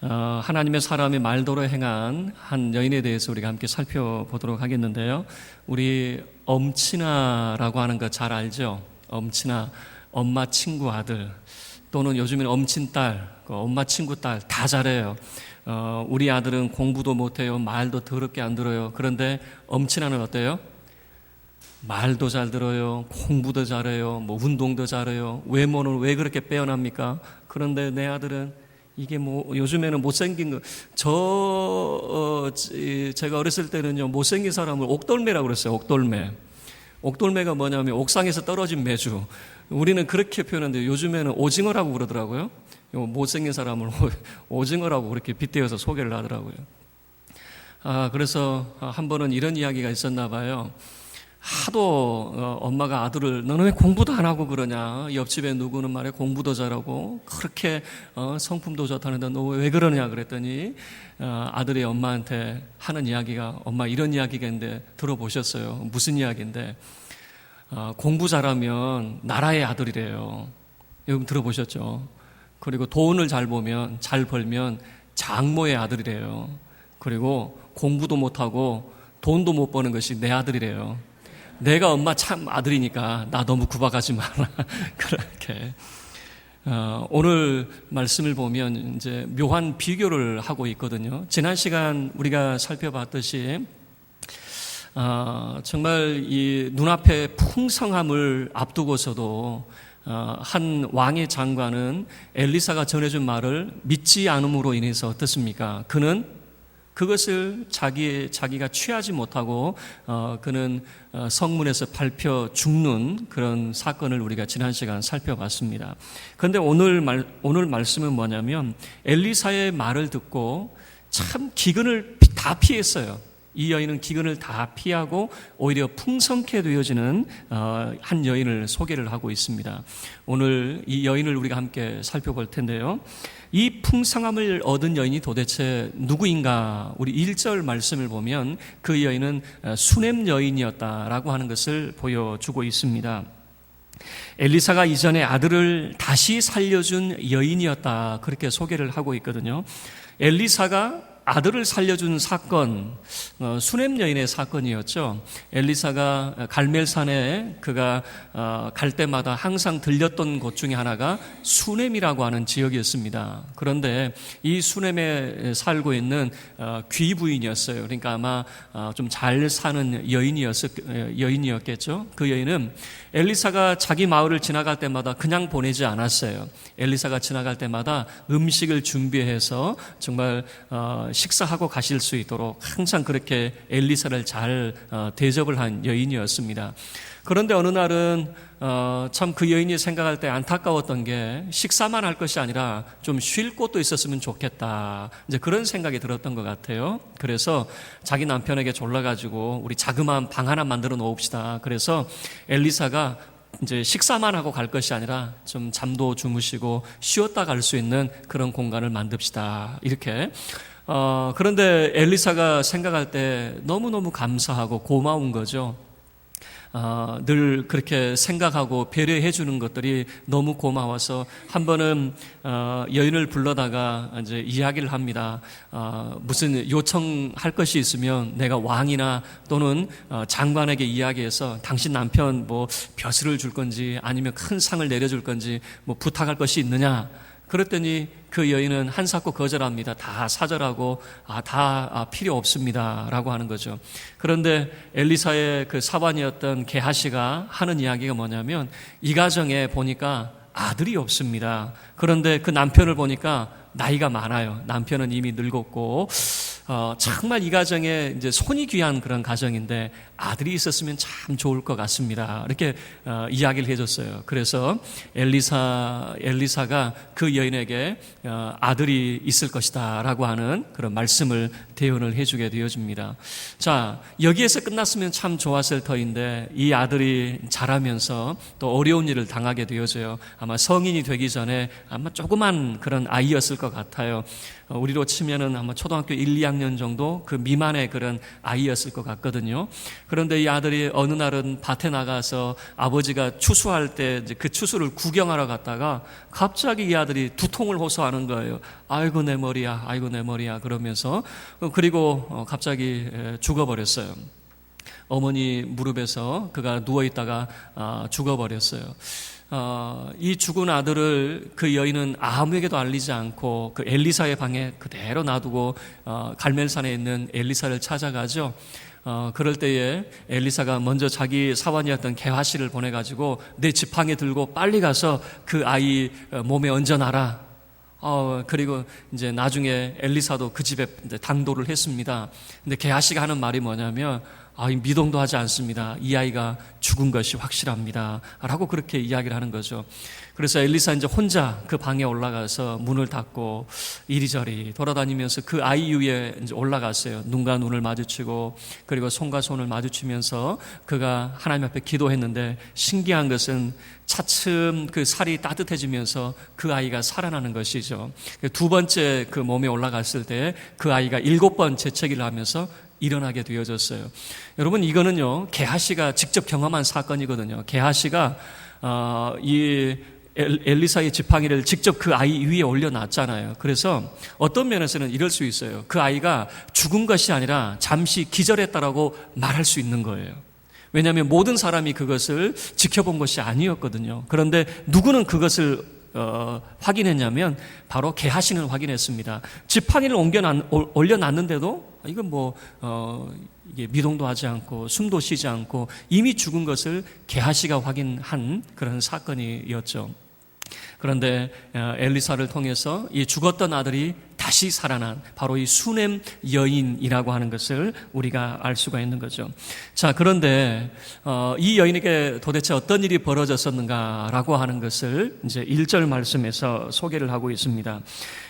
하나님의 사람이 말도로 행한 한 여인에 대해서 우리가 함께 살펴보도록 하겠는데요. 우리 엄친아라고 하는 거 잘 알죠? 엄친아, 엄마 친구 아들, 또는 요즘에는 엄친딸, 엄마 친구 딸 다 잘해요. 우리 아들은 공부도 못해요. 말도 더럽게 안 들어요. 그런데 엄친아는 어때요? 말도 잘 들어요. 공부도 잘해요. 뭐 운동도 잘해요. 외모는 왜 그렇게 빼어납니까? 그런데 내 아들은 이게 요즘에는 못생긴 거, 제가 어렸을 때는요, 못생긴 사람을 옥돌매라고 그랬어요. 옥돌매가 뭐냐면 옥상에서 떨어진 매주. 우리는 그렇게 표현하는데 요즘에는 오징어라고 그러더라고요. 못생긴 사람을 오징어라고 그렇게 빗대어서 소개를 하더라고요. 그래서 한 번은 이런 이야기가 있었나 봐요. 하도 엄마가 아들을 너는 왜 공부도 안 하고 그러냐, 옆집에 누구는 말해 공부도 잘하고 그렇게 성품도 좋다는데 너 왜 그러냐 그랬더니 아들이 엄마한테 하는 이야기가, 엄마 이런 이야기가 있는데 들어보셨어요? 무슨 이야기인데, 공부 잘하면 나라의 아들이래요. 여러분 들어보셨죠? 그리고 돈을 잘 벌면 장모의 아들이래요. 그리고 공부도 못하고 돈도 못 버는 것이 내 아들이래요. 내가 엄마 참 아들이니까 나 너무 구박하지 마라. 그렇게. 오늘 말씀을 보면 이제 묘한 비교를 하고 있거든요. 지난 시간 우리가 살펴봤듯이, 정말 이 눈앞에 풍성함을 앞두고서도, 한 왕의 장관은 엘리사가 전해준 말을 믿지 않음으로 인해서 어떻습니까? 그는 그것을 자기가 취하지 못하고 그는 성문에서 밟혀 죽는 그런 사건을 우리가 지난 시간 살펴봤습니다. 그런데 오늘 말씀은 뭐냐면, 엘리사의 말을 듣고 참 기근을 다 피했어요. 이 여인은 기근을 다 피하고 오히려 풍성케 되어지는 한 여인을 소개를 하고 있습니다. 오늘 이 여인을 우리가 함께 살펴볼 텐데요. 이 풍성함을 얻은 여인이 도대체 누구인가? 우리 1절 말씀을 보면 그 여인은 수넴 여인이었다라고 하는 것을 보여주고 있습니다. 엘리사가 이전에 아들을 다시 살려준 여인이었다, 그렇게 소개를 하고 있거든요. 엘리사가 아들을 살려준 사건, 수넴 여인의 사건이었죠. 엘리사가 갈멜산에 그가 갈 때마다 항상 들렸던 곳 중에 하나가 수넴이라고 하는 지역이었습니다. 그런데 이 수넴에 살고 있는 귀부인이었어요. 그러니까 아마 좀 잘 사는 여인이었겠죠. 그 여인은 엘리사가 자기 마을을 지나갈 때마다 그냥 보내지 않았어요. 엘리사가 지나갈 때마다 음식을 준비해서 정말 식사하고 가실 수 있도록 항상 그렇게 엘리사를 잘 대접을 한 여인이었습니다. 그런데 어느 날은 참 그 여인이 생각할 때 안타까웠던 게, 식사만 할 것이 아니라 좀 쉴 곳도 있었으면 좋겠다, 이제 그런 생각이 들었던 것 같아요. 그래서 자기 남편에게 졸라가지고 우리 자그마한 방 하나 만들어 놓읍시다. 그래서 엘리사가 이제 식사만 하고 갈 것이 아니라 좀 잠도 주무시고 쉬었다 갈 수 있는 그런 공간을 만듭시다, 이렇게. 그런데 엘리사가 생각할 때 너무너무 감사하고 고마운 거죠. 늘 그렇게 생각하고 배려해 주는 것들이 너무 고마워서 한 번은 여인을 불러다가 이제 이야기를 합니다. 무슨 요청할 것이 있으면 내가 왕이나 또는 장관에게 이야기해서 당신 남편 벼슬을 줄 건지 아니면 큰 상을 내려줄 건지 부탁할 것이 있느냐. 그랬더니 그 여인은 한사코 거절합니다. 다 사절하고 다 필요 없습니다 라고 하는 거죠. 그런데 엘리사의 그 사관이었던 게하시가 하는 이야기가 뭐냐면, 이 가정에 보니까 아들이 없습니다. 그런데 그 남편을 보니까 나이가 많아요. 남편은 이미 늙었고 정말 이 가정에 이제 손이 귀한 그런 가정인데 아들이 있었으면 참 좋을 것 같습니다, 이렇게 이야기를 해줬어요. 그래서 엘리사가 그 여인에게 아들이 있을 것이다 라고 하는 그런 말씀을 대언을 해주게 되어집니다. 자, 여기에서 끝났으면 참 좋았을 터인데 이 아들이 자라면서 또 어려운 일을 당하게 되어져요. 아마 성인이 되기 전에 아마 조그만 그런 아이였을 것 같아요. 우리로 치면은 아마 초등학교 1, 2학년 2학년 정도 그 미만의 그런 아이였을 것 같거든요. 그런데 이 아들이 어느 날은 밭에 나가서 아버지가 추수할 때 이제 그 추수를 구경하러 갔다가 갑자기 이 아들이 두통을 호소하는 거예요. 아이고 내 머리야, 아이고 내 머리야 그러면서, 그리고 갑자기 죽어버렸어요. 어머니 무릎에서 그가 누워있다가 죽어버렸어요. 이 죽은 아들을 그 여인은 아무에게도 알리지 않고 그 엘리사의 방에 그대로 놔두고 갈멜산에 있는 엘리사를 찾아가죠. 그럴 때에 엘리사가 먼저 자기 사환이었던 게하시를 보내가지고 내 지팡이 들고 빨리 가서 그 아이 몸에 얹어놔라. 그리고 이제 나중에 엘리사도 그 집에 이제 당도를 했습니다. 근데 게하시가 하는 말이 뭐냐면, 미동도 하지 않습니다. 이 아이가 죽은 것이 확실합니다. 라고 그렇게 이야기를 하는 거죠. 그래서 엘리사 이제 혼자 그 방에 올라가서 문을 닫고 이리저리 돌아다니면서 그 아이 위에 이제 올라갔어요. 눈과 눈을 마주치고 그리고 손과 손을 마주치면서 그가 하나님 앞에 기도했는데, 신기한 것은 차츰 그 살이 따뜻해지면서 그 아이가 살아나는 것이죠. 두 번째 그 몸에 올라갔을 때 그 아이가 7번 재채기를 하면서 일어나게 되어졌어요. 여러분, 이거는요 게하시가 직접 경험한 사건이거든요. 게하시가 이 엘리사의 지팡이를 직접 그 아이 위에 올려놨잖아요. 그래서 어떤 면에서는 이럴 수 있어요. 그 아이가 죽은 것이 아니라 잠시 기절했다라고 말할 수 있는 거예요. 왜냐하면 모든 사람이 그것을 지켜본 것이 아니었거든요. 그런데 누구는 그것을 확인했냐면 바로 게하시는 확인했습니다. 지팡이를 올려놨는데도 이건 이게 미동도 하지 않고 숨도 쉬지 않고 이미 죽은 것을 게하시가 확인한 그런 사건이었죠. 그런데 엘리사를 통해서 이 죽었던 아들이 다시 살아난 바로 이 수넴 여인이라고 하는 것을 우리가 알 수가 있는 거죠. 자, 그런데 이 여인에게 도대체 어떤 일이 벌어졌었는가라고 하는 것을 이제 1절 말씀에서 소개를 하고 있습니다.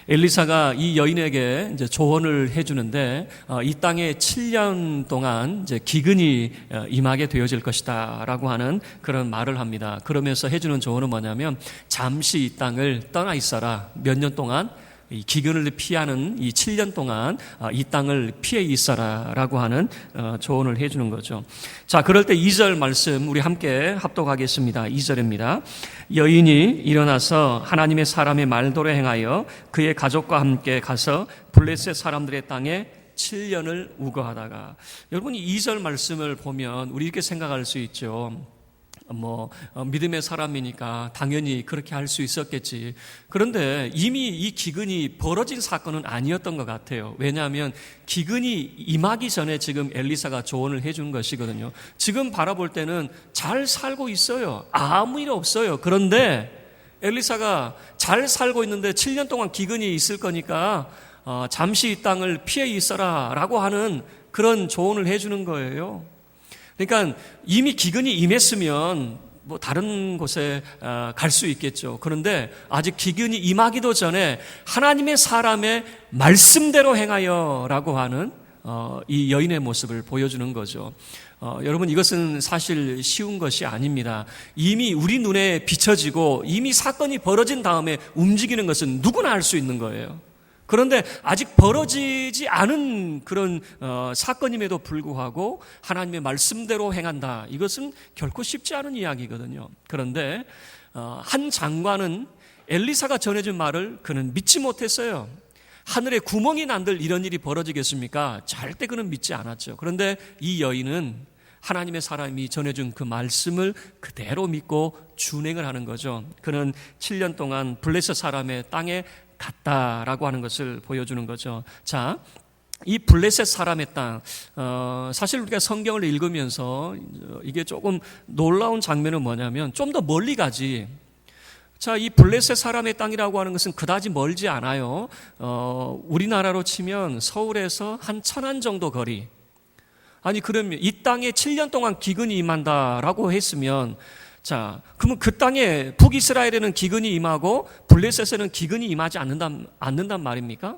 엘리사가 이 여인에게 이제 조언을 해주는데, 이 땅에 7년 동안 이제 기근이 임하게 되어질 것이다라고 하는 그런 말을 합니다. 그러면서 해주는 조언은 뭐냐면, 잠시 이 땅을 떠나 있어라. 몇 년 동안 이 기근을 피하는 이 7년 동안 이 땅을 피해 있어라라고 하는 조언을 해주는 거죠. 자, 그럴 때 2절 말씀 우리 함께 합독하겠습니다. 2절입니다. 여인이 일어나서 하나님의 사람의 말대로 행하여 그의 가족과 함께 가서 블레셋 사람들의 땅에 7년을 우거하다가, 여러분 이 2절 말씀을 보면 우리 이렇게 생각할 수 있죠. 믿음의 사람이니까 당연히 그렇게 할 수 있었겠지. 그런데 이미 이 기근이 벌어진 사건은 아니었던 것 같아요. 왜냐하면 기근이 임하기 전에 지금 엘리사가 조언을 해준 것이거든요. 지금 바라볼 때는 잘 살고 있어요. 아무 일 없어요. 그런데 엘리사가 잘 살고 있는데 7년 동안 기근이 있을 거니까 잠시 이 땅을 피해 있어라 라고 하는 그런 조언을 해주는 거예요. 그러니까 이미 기근이 임했으면 다른 곳에 갈 수 있겠죠. 그런데 아직 기근이 임하기도 전에 하나님의 사람의 말씀대로 행하여 라고 하는 이 여인의 모습을 보여주는 거죠. 여러분, 이것은 사실 쉬운 것이 아닙니다. 이미 우리 눈에 비춰지고 이미 사건이 벌어진 다음에 움직이는 것은 누구나 할 수 있는 거예요. 그런데 아직 벌어지지 않은 그런 사건임에도 불구하고 하나님의 말씀대로 행한다. 이것은 결코 쉽지 않은 이야기거든요. 그런데 한 장관은 엘리사가 전해준 말을 그는 믿지 못했어요. 하늘에 구멍이 난들 이런 일이 벌어지겠습니까? 절대 그는 믿지 않았죠. 그런데 이 여인은 하나님의 사람이 전해준 그 말씀을 그대로 믿고 준행을 하는 거죠. 그는 7년 동안 블레셋 사람의 땅에 갔다라고 하는 것을 보여주는 거죠. 자, 이 블레셋 사람의 땅, 사실 우리가 성경을 읽으면서 이게 조금 놀라운 장면은 뭐냐면 좀 더 멀리 가지. 자, 이 블레셋 사람의 땅이라고 하는 것은 그다지 멀지 않아요. 우리나라로 치면 서울에서 한 1000안 정도 거리. 아니, 그러면 이 땅에 7년 동안 기근이 임한다라고 했으면, 자, 그러면 그 땅에 북이스라엘에는 기근이 임하고 블레셋에는 기근이 임하지 않는단 말입니까?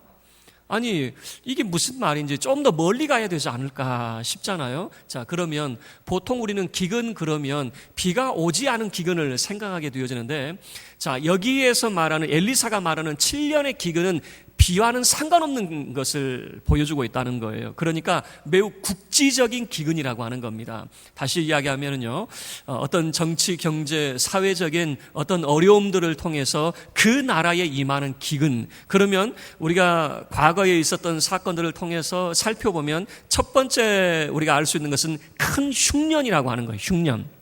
아니, 이게 무슨 말인지 좀 더 멀리 가야 되지 않을까 싶잖아요. 자, 그러면 보통 우리는 기근 그러면 비가 오지 않은 기근을 생각하게 되어지는데, 자, 여기에서 말하는 엘리사가 말하는 7년의 기근은 비와는 상관없는 것을 보여주고 있다는 거예요. 그러니까 매우 국지적인 기근이라고 하는 겁니다. 다시 이야기하면요, 어떤 정치, 경제, 사회적인 어떤 어려움들을 통해서 그 나라에 임하는 기근. 그러면 우리가 과거에 있었던 사건들을 통해서 살펴보면 첫 번째 우리가 알 수 있는 것은 큰 흉년이라고 하는 거예요. 흉년.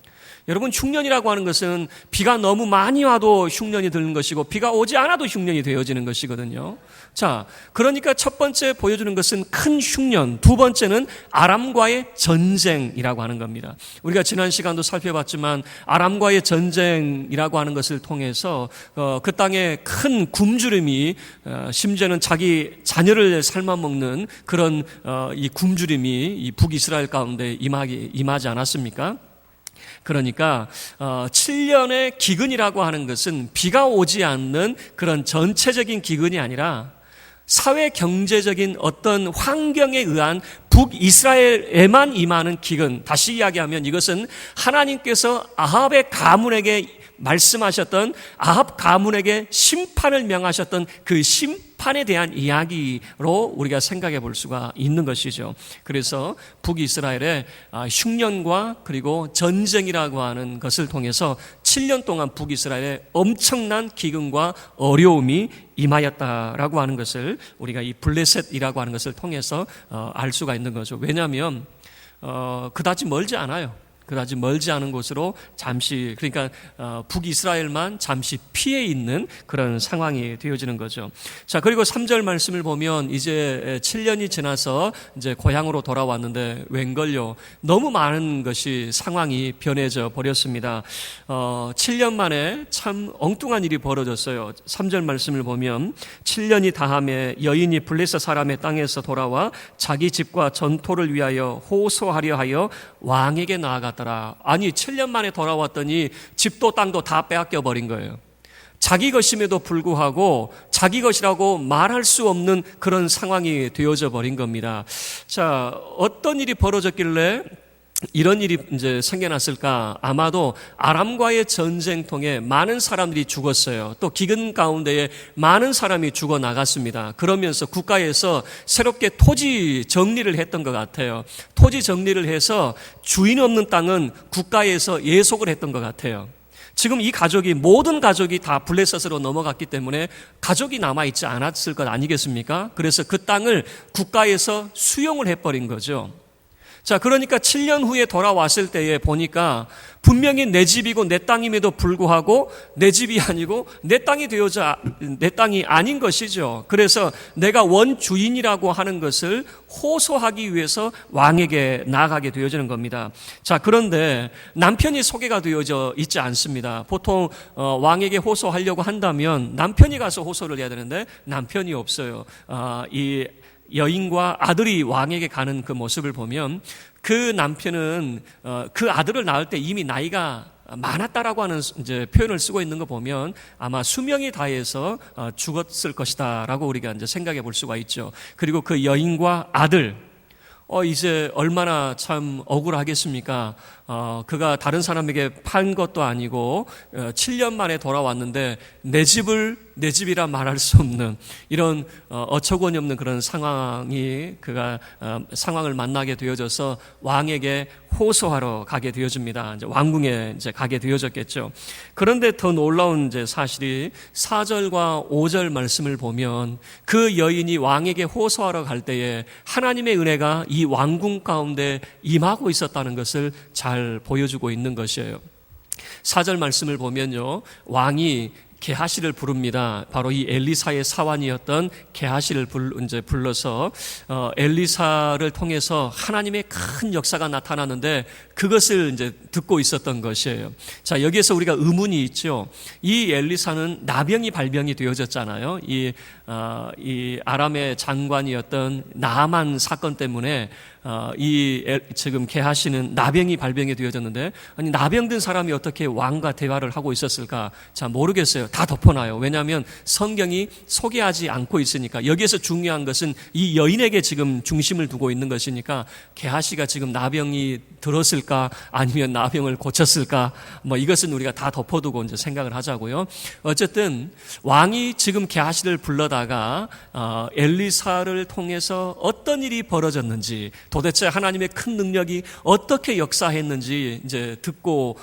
여러분, 흉년이라고 하는 것은 비가 너무 많이 와도 흉년이 드는 것이고 비가 오지 않아도 흉년이 되어지는 것이거든요. 자, 그러니까 첫 번째 보여주는 것은 큰 흉년, 두 번째는 아람과의 전쟁이라고 하는 겁니다. 우리가 지난 시간도 살펴봤지만 아람과의 전쟁이라고 하는 것을 통해서 그 땅에 큰 굶주림이, 심지어는 자기 자녀를 삶아먹는 그런 이 굶주림이 이 북이스라엘 가운데 임하지 않았습니까? 그러니까 7년의 기근이라고 하는 것은 비가 오지 않는 그런 전체적인 기근이 아니라 사회 경제적인 어떤 환경에 의한 북이스라엘에만 임하는 기근. 다시 이야기하면 이것은 하나님께서 아합의 가문에게 말씀하셨던, 아합 가문에게 심판을 명하셨던 그 심판에 대한 이야기로 우리가 생각해 볼 수가 있는 것이죠. 그래서 북이스라엘의 흉년과 그리고 전쟁이라고 하는 것을 통해서 7년 동안 북이스라엘에 엄청난 기근과 어려움이 임하였다라고 하는 것을 우리가 이 블레셋이라고 하는 것을 통해서 알 수가 있는 거죠. 왜냐하면 그다지 멀지 않아요. 그다지 멀지 않은 곳으로 잠시, 그러니까 북이스라엘만 잠시 피해 있는 그런 상황이 되어지는 거죠. 자, 그리고 3절 말씀을 보면 이제 7년이 지나서 이제 고향으로 돌아왔는데 웬걸요, 너무 많은 것이 상황이 변해져 버렸습니다. 7년 만에 참 엉뚱한 일이 벌어졌어요. 3절 말씀을 보면 7년이 다함에 여인이 블레셋 사람의 땅에서 돌아와 자기 집과 전토를 위하여 호소하려 하여 왕에게 나아갔더라. 아니, 7년 만에 돌아왔더니 집도 땅도 다 빼앗겨 버린 거예요. 자기 것임에도 불구하고 자기 것이라고 말할 수 없는 그런 상황이 되어져 버린 겁니다. 자, 어떤 일이 벌어졌길래 이런 일이 이제 생겨났을까? 아마도 아람과의 전쟁 통해 많은 사람들이 죽었어요. 또 기근 가운데에 많은 사람이 죽어 나갔습니다. 그러면서 국가에서 새롭게 토지 정리를 했던 것 같아요. 토지 정리를 해서 주인 없는 땅은 국가에서 예속을 했던 것 같아요. 지금 이 가족이, 모든 가족이 다 블레셋으로 넘어갔기 때문에 가족이 남아있지 않았을 것 아니겠습니까? 그래서 그 땅을 국가에서 수용을 해버린 거죠. 자, 그러니까 7년 후에 돌아왔을 때에 보니까 분명히 내 집이고 내 땅임에도 불구하고 내 집이 아니고 내 땅이 아닌 것이죠. 그래서 내가 원주인이라고 하는 것을 호소하기 위해서 왕에게 나아가게 되어지는 겁니다. 자, 그런데 남편이 소개가 되어져 있지 않습니다. 보통 왕에게 호소하려고 한다면 남편이 가서 호소를 해야 되는데 남편이 없어요. 이 여인과 아들이 왕에게 가는 그 모습을 보면 그 남편은 그 아들을 낳을 때 이미 나이가 많았다라고 하는 이제 표현을 쓰고 있는 거 보면 아마 수명이 다해서 죽었을 것이다라고 우리가 이제 생각해 볼 수가 있죠. 그리고 그 여인과 아들, 이제 얼마나 참 억울하겠습니까? 그가 다른 사람에게 판 것도 아니고 7년 만에 돌아왔는데 내 집이라 말할 수 없는 이런 어처구니 없는 그런 상황이 그가 상황을 만나게 되어져서 왕에게 호소하러 가게 되어집니다. 이제 왕궁에 이제 가게 되어졌겠죠. 그런데 더 놀라운 이제 사실이 4절과 5절 말씀을 보면 그 여인이 왕에게 호소하러 갈 때에 하나님의 은혜가 이 왕궁 가운데 임하고 있었다는 것을 잘 보여주고 있는 것이에요. 4절 말씀을 보면요, 왕이 게하시를 부릅니다. 바로 이 엘리사의 사환이었던 게하시를 불러서 엘리사를 통해서 하나님의 큰 역사가 나타나는데 그것을 이제 듣고 있었던 것이에요. 자, 여기에서 우리가 의문이 있죠. 이 엘리사는 나병이 발병이 되어졌잖아요. 이 아람의 장관이었던 나아만 사건 때문에 지금 게하시는 나병이 발병이 되어졌는데, 아니, 나병든 사람이 어떻게 왕과 대화를 하고 있었을까? 자, 모르겠어요. 다 덮어놔요. 왜냐하면 성경이 소개하지 않고 있으니까. 여기에서 중요한 것은 이 여인에게 지금 중심을 두고 있는 것이니까 게하시가 지금 나병이 들었을까? 아니면 나병을 고쳤을까? 이것은 우리가 다 덮어두고 이제 생각을 하자고요. 어쨌든 왕이 지금 게하시를 불러다 기다리다가 엘리사를 통해서 어떤 일이 벌어졌는지, 도대체 하나님의 큰 능력이 어떻게 역사했는지 이제 듣고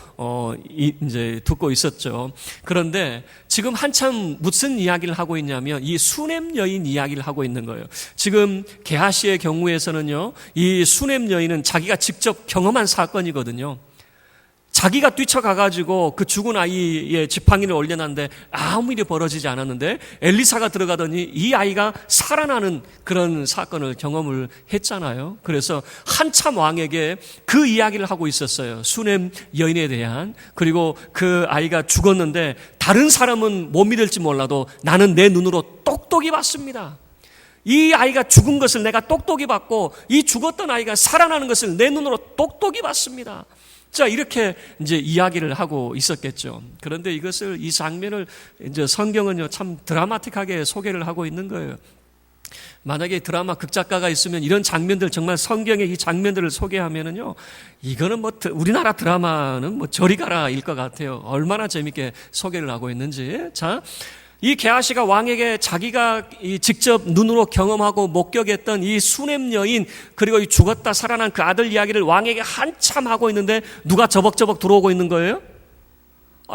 있었죠. 그런데 지금 한참 무슨 이야기를 하고 있냐면 이 수넴 여인 이야기를 하고 있는 거예요. 지금 게하시의 경우에서는요, 이 수넴 여인은 자기가 직접 경험한 사건이거든요. 자기가 뛰쳐가가지고 그 죽은 아이의 지팡이를 올려놨는데 아무 일이 벌어지지 않았는데 엘리사가 들어가더니 이 아이가 살아나는 그런 사건을 경험을 했잖아요. 그래서 한참 왕에게 그 이야기를 하고 있었어요. 수넴 여인에 대한. 그리고 그 아이가 죽었는데 다른 사람은 못 믿을지 몰라도 나는 내 눈으로 똑똑히 봤습니다. 이 아이가 죽은 것을 내가 똑똑히 봤고 이 죽었던 아이가 살아나는 것을 내 눈으로 똑똑히 봤습니다. 자, 이렇게 이제 이야기를 하고 있었겠죠. 그런데 이 장면을 이제 성경은요, 참 드라마틱하게 소개를 하고 있는 거예요. 만약에 드라마 극작가가 있으면 이런 장면들, 정말 성경의 이 장면들을 소개하면은요, 이거는 우리나라 드라마는 저리 가라일 것 같아요. 얼마나 재밌게 소개를 하고 있는지. 자, 이 게하시가 왕에게 자기가 직접 눈으로 경험하고 목격했던 이 수넴 여인, 그리고 이 죽었다 살아난 그 아들 이야기를 왕에게 한참 하고 있는데 누가 저벅저벅 들어오고 있는 거예요?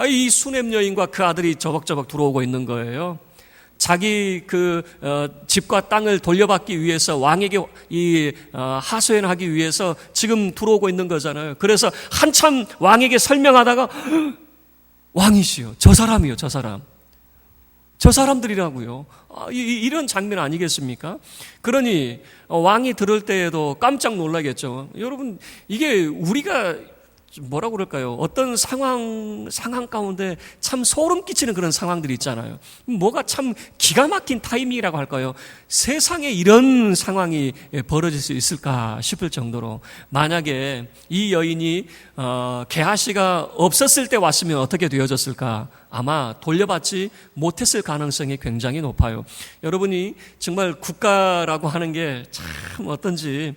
이 수넴 여인과 그 아들이 저벅저벅 들어오고 있는 거예요. 자기 집과 땅을 돌려받기 위해서 왕에게 하소연하기 위해서 지금 들어오고 있는 거잖아요. 그래서 한참 왕에게 설명하다가 왕이시여, 저 사람이요, 저 사람. 저 사람들이라고요. 이런 장면 아니겠습니까? 그러니 왕이 들을 때에도 깜짝 놀라겠죠. 여러분, 이게 우리가 뭐라고 그럴까요? 어떤 상황 가운데 참 소름 끼치는 그런 상황들이 있잖아요. 뭐가 참 기가 막힌 타이밍이라고 할까요? 세상에 이런 상황이 벌어질 수 있을까 싶을 정도로, 만약에 이 여인이 게하시가 없었을 때 왔으면 어떻게 되어졌을까? 아마 돌려받지 못했을 가능성이 굉장히 높아요. 여러분이 정말 국가라고 하는 게 참 어떤지,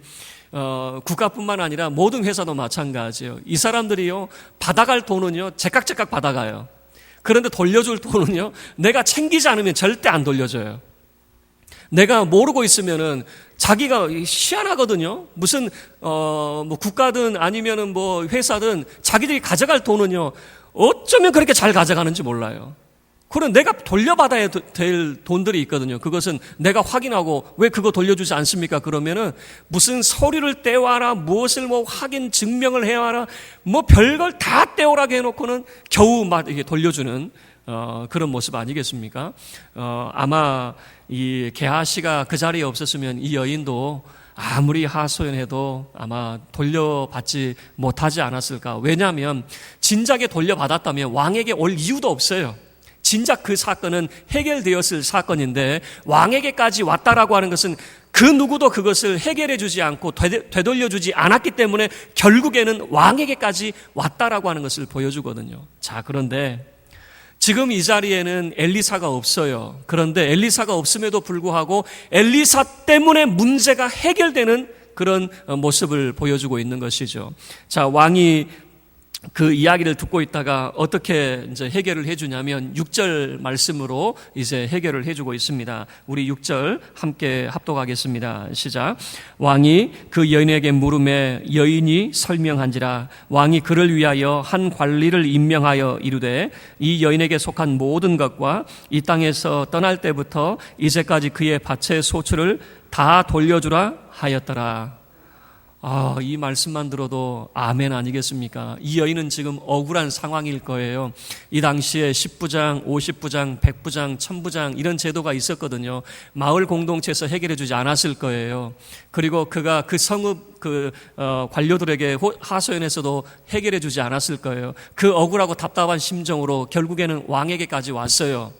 국가뿐만 아니라 모든 회사도 마찬가지예요. 이 사람들이요, 받아갈 돈은요, 제깍제깍 받아가요. 그런데 돌려줄 돈은요, 내가 챙기지 않으면 절대 안 돌려줘요. 내가 모르고 있으면은 자기가 희한하거든요. 무슨 국가든 아니면은 회사든 자기들이 가져갈 돈은요, 어쩌면 그렇게 잘 가져가는지 몰라요. 그럼 내가 돌려받아야 될 돈들이 있거든요. 그것은 내가 확인하고 왜 그거 돌려주지 않습니까? 그러면은 무슨 서류를 떼와라, 무엇을 확인 증명을 해와라, 별걸 다 떼오라게 해놓고는 겨우 이게 돌려주는 그런 모습 아니겠습니까? 아마 이 게하시가 그 자리에 없었으면 이 여인도 아무리 하소연해도 아마 돌려받지 못하지 않았을까. 왜냐하면 진작에 돌려받았다면 왕에게 올 이유도 없어요. 진작 그 사건은 해결되었을 사건인데 왕에게까지 왔다라고 하는 것은 그 누구도 그것을 해결해 주지 않고 되돌려 주지 않았기 때문에 결국에는 왕에게까지 왔다라고 하는 것을 보여주거든요. 자, 그런데 지금 이 자리에는 엘리사가 없어요. 그런데 엘리사가 없음에도 불구하고 엘리사 때문에 문제가 해결되는 그런 모습을 보여주고 있는 것이죠. 자, 왕이 그 이야기를 듣고 있다가 어떻게 이제 해결을 해주냐면 6절 말씀으로 이제 해결을 해주고 있습니다. 우리 6절 함께 합독하겠습니다. 시작. 왕이 그 여인에게 물음에 여인이 설명한지라. 왕이 그를 위하여 한 관리를 임명하여 이르되 이 여인에게 속한 모든 것과 이 땅에서 떠날 때부터 이제까지 그의 밭의 소출을 다 돌려주라 하였더라. 이 말씀만 들어도 아멘 아니겠습니까? 이 여인은 지금 억울한 상황일 거예요. 이 당시에 10부장, 50부장, 100부장, 1000부장 이런 제도가 있었거든요. 마을 공동체에서 해결해 주지 않았을 거예요. 그리고 그가 그 성읍 관료들에게 하소연에서도 해결해 주지 않았을 거예요. 그 억울하고 답답한 심정으로 결국에는 왕에게까지 왔어요.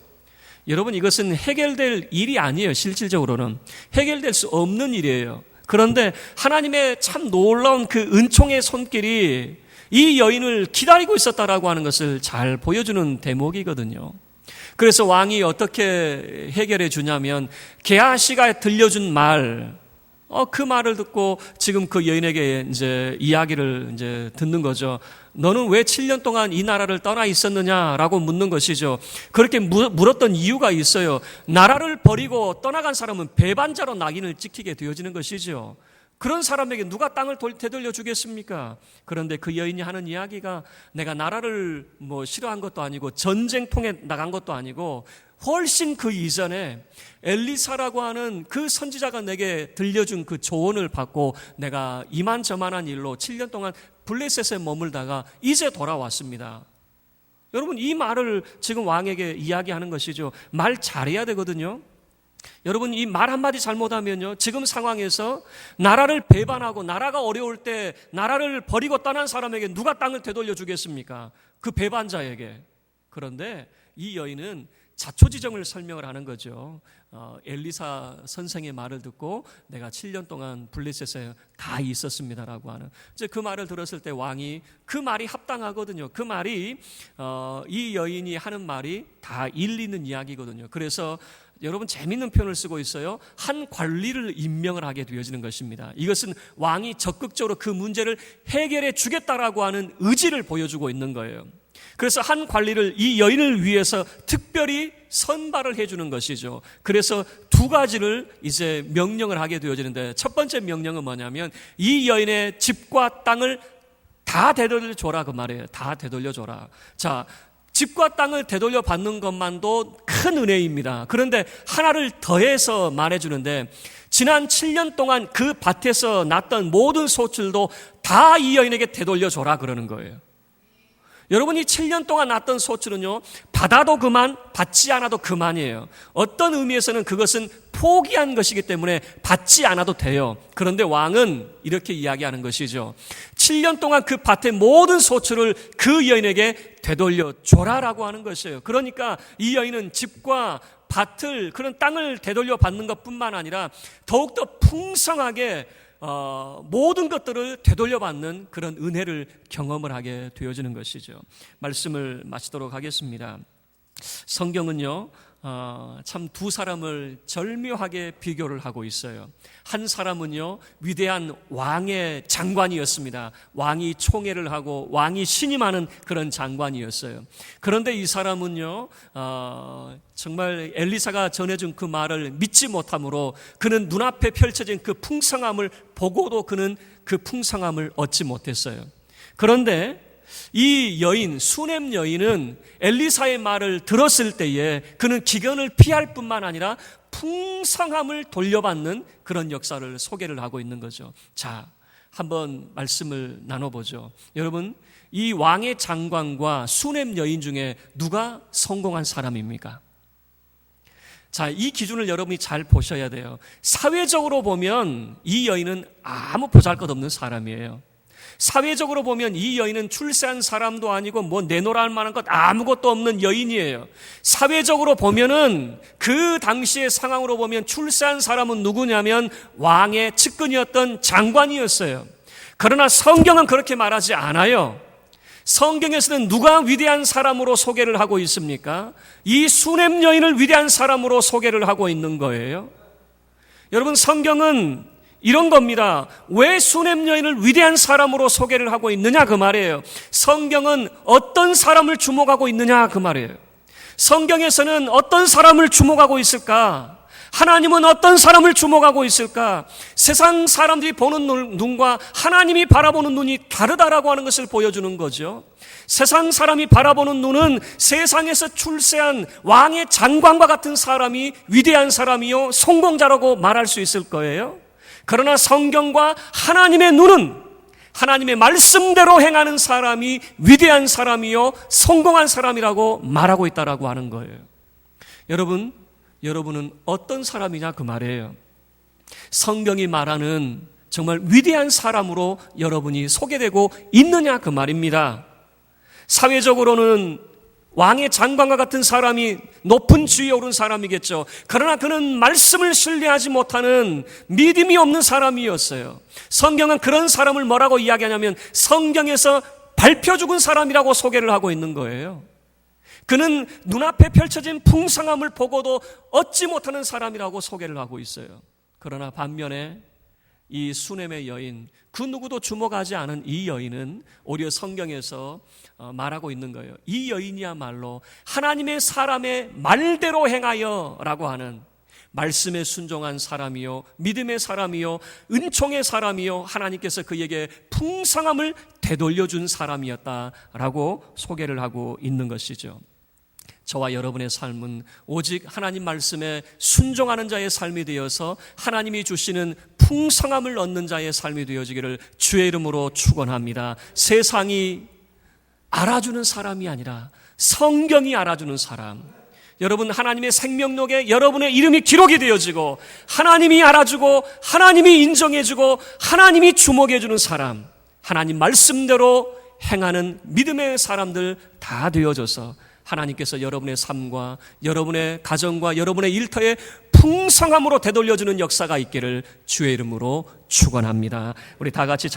여러분, 이것은 해결될 일이 아니에요. 실질적으로는 해결될 수 없는 일이에요. 그런데 하나님의 참 놀라운 그 은총의 손길이 이 여인을 기다리고 있었다라고 하는 것을 잘 보여주는 대목이거든요. 그래서 왕이 어떻게 해결해 주냐면 게하시가 들려준 말, 그 말을 듣고 지금 그 여인에게 이제 이야기를 이제 듣는 거죠. 너는 왜 7년 동안 이 나라를 떠나 있었느냐라고 묻는 것이죠. 그렇게 물었던 이유가 있어요. 나라를 버리고 떠나간 사람은 배반자로 낙인을 찍히게 되어지는 것이죠. 그런 사람에게 누가 땅을 되돌려 주겠습니까? 그런데 그 여인이 하는 이야기가 내가 나라를 싫어한 것도 아니고 전쟁통에 나간 것도 아니고 훨씬 그 이전에 엘리사라고 하는 그 선지자가 내게 들려준 그 조언을 받고 내가 이만저만한 일로 7년 동안 블레셋에 머물다가 이제 돌아왔습니다. 여러분, 이 말을 지금 왕에게 이야기하는 것이죠. 말 잘해야 되거든요. 여러분, 이 말 한마디 잘못하면요, 지금 상황에서 나라를 배반하고 나라가 어려울 때 나라를 버리고 떠난 사람에게 누가 땅을 되돌려 주겠습니까? 그 배반자에게. 그런데 이 여인은 자초지정을 설명을 하는 거죠. 엘리사 선생의 말을 듣고 내가 7년 동안 블레셋에 가 있었습니다라고 하는, 이제 그 말을 들었을 때 왕이 그 말이 합당하거든요. 그 말이 이 여인이 하는 말이 다 일리 있는 이야기거든요. 그래서 여러분, 재미있는 표현을 쓰고 있어요. 한 관리를 임명을 하게 되어지는 것입니다. 이것은 왕이 적극적으로 그 문제를 해결해 주겠다라고 하는 의지를 보여주고 있는 거예요. 그래서 한 관리를 이 여인을 위해서 특별히 선발을 해주는 것이죠. 그래서 두 가지를 이제 명령을 하게 되어지는데, 첫 번째 명령은 뭐냐면 이 여인의 집과 땅을 다 되돌려줘라, 그 말이에요. 다 되돌려줘라. 자, 집과 땅을 되돌려 받는 것만도 큰 은혜입니다. 그런데 하나를 더해서 말해주는데, 지난 7년 동안 그 밭에서 났던 모든 소출도 다 이 여인에게 되돌려줘라 그러는 거예요. 여러분이 7년 동안 났던 소출은요, 받아도 그만, 받지 않아도 그만이에요. 어떤 의미에서는 그것은 포기한 것이기 때문에 받지 않아도 돼요. 그런데 왕은 이렇게 이야기하는 것이죠. 7년 동안 그 밭의 모든 소출을 그 여인에게 되돌려 줘라라고 하는 것이에요. 그러니까 이 여인은 집과 밭을, 그런 땅을 되돌려 받는 것뿐만 아니라 더욱더 풍성하게 모든 것들을 되돌려받는 그런 은혜를 경험을 하게 되어지는 것이죠. 말씀을 마치도록 하겠습니다. 성경은요, 참 두 사람을 절묘하게 비교를 하고 있어요. 한 사람은요, 위대한 왕의 장관이었습니다. 왕이 총애를 하고 왕이 신임하는 그런 장관이었어요. 그런데 이 사람은요, 정말 엘리사가 전해준 그 말을 믿지 못함으로 그는 눈앞에 펼쳐진 그 풍성함을 보고도 그는 그 풍성함을 얻지 못했어요. 그런데 이 여인, 수넴 여인은 엘리사의 말을 들었을 때에 그는 기근을 피할 뿐만 아니라 풍성함을 돌려받는 그런 역사를 소개를 하고 있는 거죠. 자, 한번 말씀을 나눠보죠. 여러분, 이 왕의 장관과 수넴 여인 중에 누가 성공한 사람입니까? 자, 이 기준을 여러분이 잘 보셔야 돼요. 사회적으로 보면 이 여인은 아무 보잘것없는 사람이에요. 사회적으로 보면 이 여인은 출세한 사람도 아니고 내놓으라 할 만한 것 아무것도 없는 여인이에요. 사회적으로 보면은 그 당시의 상황으로 보면 출세한 사람은 누구냐면 왕의 측근이었던 장관이었어요. 그러나 성경은 그렇게 말하지 않아요. 성경에서는 누가 위대한 사람으로 소개를 하고 있습니까? 이 수넴 여인을 위대한 사람으로 소개를 하고 있는 거예요. 여러분, 성경은 이런 겁니다. 왜 수넴 여인을 위대한 사람으로 소개를 하고 있느냐 그 말이에요. 성경은 어떤 사람을 주목하고 있느냐 그 말이에요. 성경에서는 어떤 사람을 주목하고 있을까? 하나님은 어떤 사람을 주목하고 있을까? 세상 사람들이 보는 눈과 하나님이 바라보는 눈이 다르다라고 하는 것을 보여주는 거죠. 세상 사람이 바라보는 눈은 세상에서 출세한 왕의 장관과 같은 사람이 위대한 사람이요 성공자라고 말할 수 있을 거예요. 그러나 성경과 하나님의 눈은 하나님의 말씀대로 행하는 사람이 위대한 사람이요 성공한 사람이라고 말하고 있다라고 하는 거예요. 여러분은 어떤 사람이냐 그 말이에요. 성경이 말하는 정말 위대한 사람으로 여러분이 소개되고 있느냐 그 말입니다. 사회적으로는 왕의 장관과 같은 사람이 높은 지위에 오른 사람이겠죠. 그러나 그는 말씀을 신뢰하지 못하는 믿음이 없는 사람이었어요. 성경은 그런 사람을 뭐라고 이야기하냐면 성경에서 밟혀 죽은 사람이라고 소개를 하고 있는 거예요. 그는 눈앞에 펼쳐진 풍성함을 보고도 얻지 못하는 사람이라고 소개를 하고 있어요. 그러나 반면에 이 수넴의 여인, 그 누구도 주목하지 않은 이 여인은 오히려 성경에서 말하고 있는 거예요. 이 여인이야말로 하나님의 사람의 말대로 행하여 라고 하는, 말씀에 순종한 사람이요, 믿음의 사람이요, 은총의 사람이요, 하나님께서 그에게 풍성함을 되돌려준 사람이었다라고 소개를 하고 있는 것이죠. 저와 여러분의 삶은 오직 하나님 말씀에 순종하는 자의 삶이 되어서 하나님이 주시는 풍성함을 얻는 자의 삶이 되어지기를 주의 이름으로 축원합니다. 세상이 알아주는 사람이 아니라 성경이 알아주는 사람, 여러분 하나님의 생명록에 여러분의 이름이 기록이 되어지고 하나님이 알아주고 하나님이 인정해주고 하나님이 주목해주는 사람, 하나님 말씀대로 행하는 믿음의 사람들 다 되어져서 하나님께서 여러분의 삶과 여러분의 가정과 여러분의 일터에 풍성함으로 되돌려주는 역사가 있기를 주의 이름으로 축원합니다. 우리 다 같이